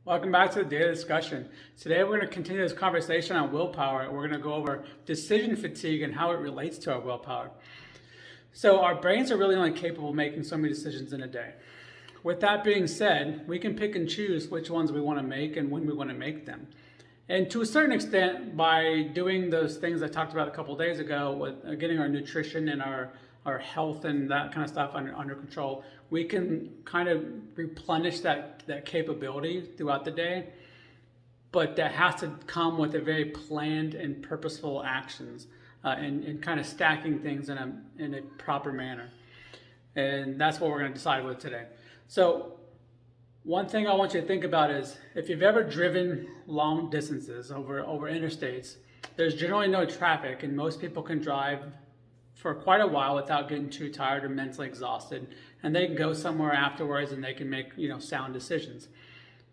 Welcome back to the daily discussion. Today we're going to continue this conversation on willpower. We're going to go over decision fatigue and how it relates to our willpower. So our brains are really only capable of making so many decisions in a day. With that being said, we can pick and choose which ones we want to make and when we want to make them. And to a certain extent, by doing those things I talked about a couple of days ago, with getting our nutrition and our health and that kind of stuff under control, we can kind of replenish that capability throughout the day. But that has to come with a very planned and purposeful actions and kind of stacking things in a proper manner. And that's what we're going to decide with today. So one thing I want you to think about is if you've ever driven long distances over interstates, there's generally no traffic and most people can drive for quite a while without getting too tired or mentally exhausted, and they can go somewhere afterwards and they can make sound decisions.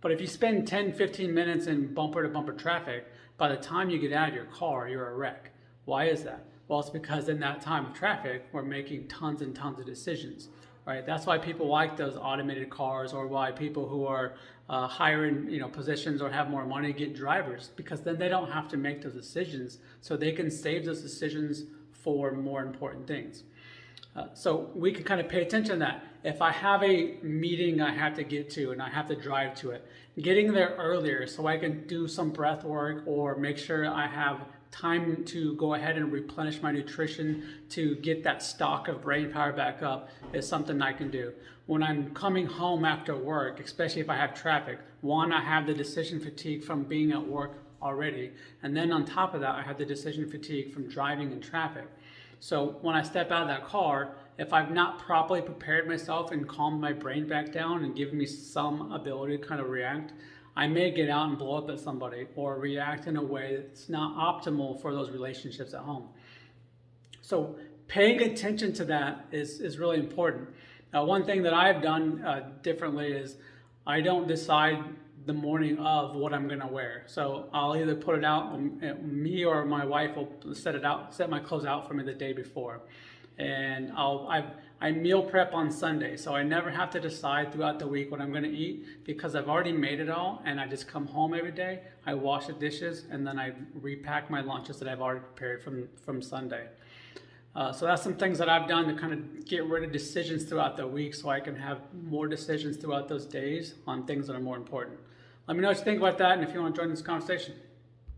But if you spend 10-15 minutes in bumper to bumper traffic, by the time you get out of your car, you're a wreck. Why is that? Well, it's because in that time of traffic, we're making tons and tons of decisions. Right? That's why people like those automated cars, or why people who are higher in positions or have more money get drivers, because then they don't have to make those decisions, so they can save those decisions for more important things. So we can kind of pay attention to that. If I have a meeting I have to get to and I have to drive to it, getting there earlier so I can do some breath work or make sure I have time to go ahead and replenish my nutrition to get that stock of brain power back up is something I can do. When I'm coming home after work, especially if I have traffic, one, I have the decision fatigue from being at work already, and then on top of that I have the decision fatigue from driving in traffic. So when I step out of that car, if I've not properly prepared myself and calmed my brain back down and given me some ability to kind of react, I may get out and blow up at somebody or react in a way that's not optimal for those relationships at home. So paying attention to that is really important. One thing that I've done differently is I don't decide the morning of what I'm going to wear. So I'll either put it out, me or my wife will set my clothes out for me the day before. And I meal prep on Sunday, so I never have to decide throughout the week what I'm going to eat because I've already made it all, and I just come home every day, I wash the dishes, and then I repack my lunches that I've already prepared from Sunday. So that's some things that I've done to kind of get rid of decisions throughout the week so I can have more decisions throughout those days on things that are more important. Let me know what you think about that and if you want to join this conversation.